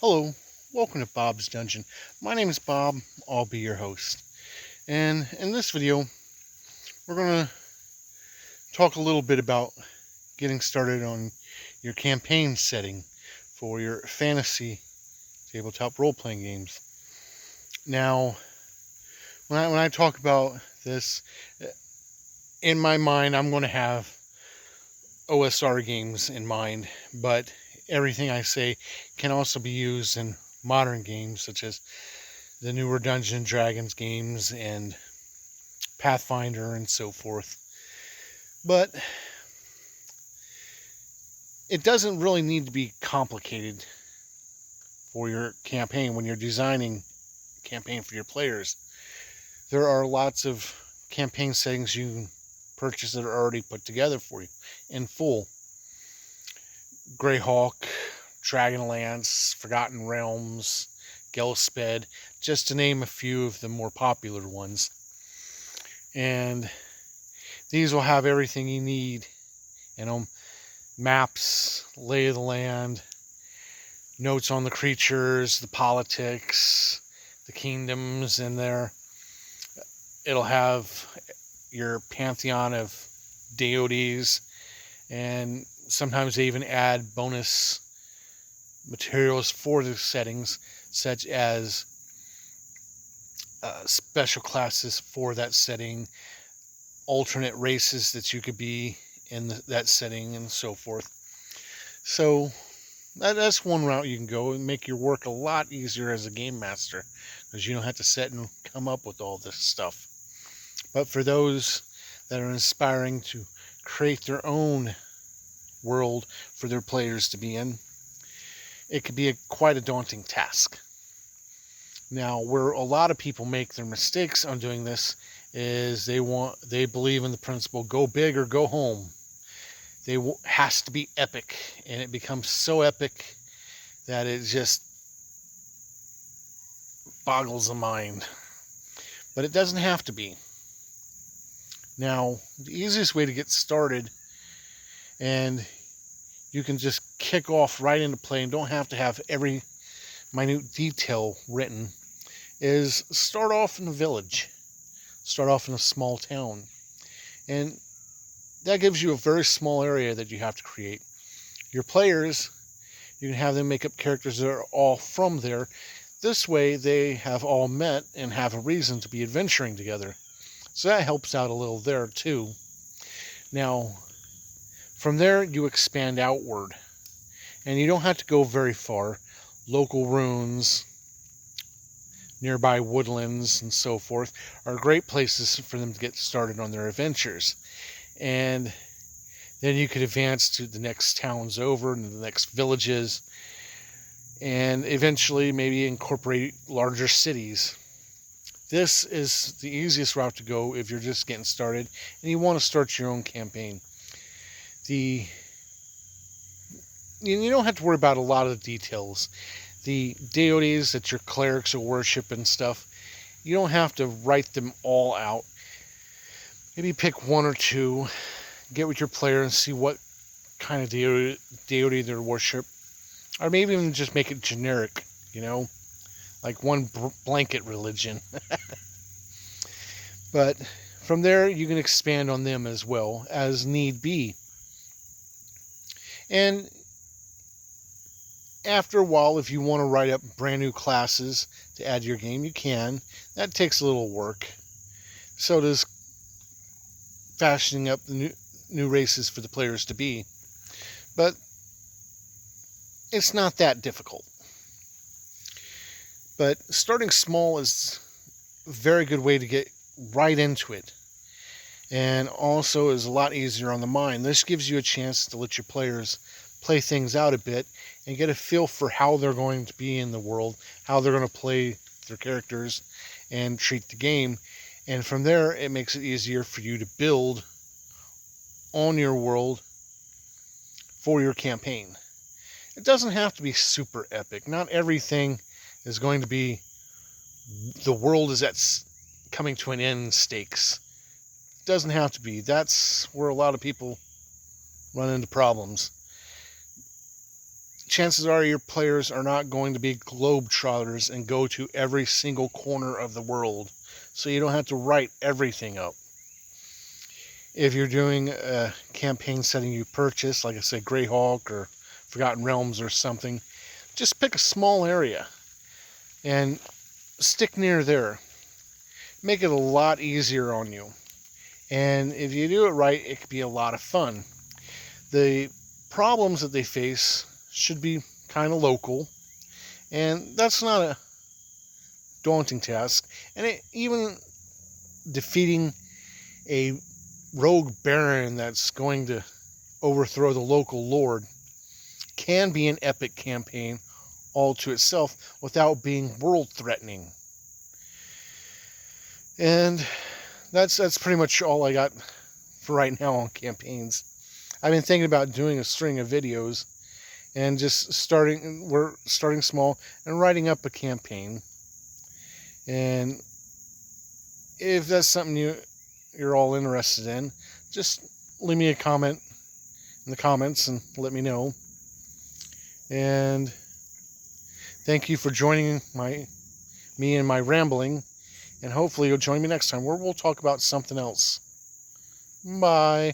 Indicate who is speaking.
Speaker 1: Hello, welcome to Bob's Dungeon. My name is Bob, I'll be your host. And in this video, we're going to talk a little bit about getting started on your campaign setting for your fantasy tabletop role-playing games. Now, when I talk about this, in my mind, I'm going to have OSR games in mind, but everything I say can also be used in modern games such as the newer Dungeons & Dragons games and Pathfinder and so forth. But it doesn't really need to be complicated for your campaign when you're designing a campaign for your players. There are lots of campaign settings you can purchase that are already put together for you in full. Greyhawk, Dragonlance, Forgotten Realms, Gelsped, just to name a few of the more popular ones. And these will have everything you need, maps, lay of the land, notes on the creatures, the politics, the kingdoms in there. It'll have your pantheon of deities, and sometimes they even add bonus materials for the settings, such as special classes for that setting, alternate races that you could be in that setting, and so forth. So that's one route you can go and make your work a lot easier as a game master, because you don't have to sit and come up with all this stuff. But for those that are inspiring to create their own world for their players to be in, it could be quite a daunting task. Now, where a lot of people make their mistakes on doing this is they believe in the principle, go big or go home. Has to be epic, and it becomes so epic that it just boggles the mind. But it doesn't have to be. Now, the easiest way to get started, and you can just kick off right into play and don't have to have every minute detail written, is start off in a village. Start off in a small town. And that gives you a very small area that you have to create. Your players, you can have them make up characters that are all from there. This way they have all met and have a reason to be adventuring together. So that helps out a little there too. Now, from there you expand outward. And you don't have to go very far. Local ruins, nearby woodlands, and so forth are great places for them to get started on their adventures. And then you could advance to the next towns over and the next villages, and eventually maybe incorporate larger cities. This is the easiest route to go if you're just getting started and you want to start your own campaign. You don't have to worry about a lot of the details. The deities that your clerics will worship and stuff, you don't have to write them all out. Maybe pick one or two, get with your player and see what kind of deity they worship. Or maybe even just make it generic, like one blanket religion. But from there, you can expand on them as well as need be. And after a while, if you want to write up brand new classes to add to your game, you can. That takes a little work. So does fashioning up the new races for the players to be. But it's not that difficult. But starting small is a very good way to get right into it. And also is a lot easier on the mind. This gives you a chance to let your players play things out a bit and get a feel for how they're going to be in the world, how they're going to play their characters and treat the game. And from there, it makes it easier for you to build on your world for your campaign. It doesn't have to be super epic. Not everything is going to be the world is at coming to an end stakes. It doesn't have to be. That's where a lot of people run into problems. chances are your players are not going to be globetrotters and go to every single corner of the world. So you don't have to write everything up. If you're doing a campaign setting you purchase, like I said, Greyhawk or Forgotten Realms or something, just pick a small area and stick near there. Make it a lot easier on you. And if you do it right, it could be a lot of fun. The problems that they face should be kind of local, and that's not a daunting task. And even defeating a rogue baron that's going to overthrow the local lord can be an epic campaign all to itself without being world threatening. And that's pretty much all I got for right now on campaigns. I've been thinking about doing a string of videos and just we're starting small and writing up a campaign. And if that's something you're all interested in, just leave me a comment in the comments and let me know. And thank you for joining me and my rambling. And hopefully you'll join me next time where we'll talk about something else. Bye.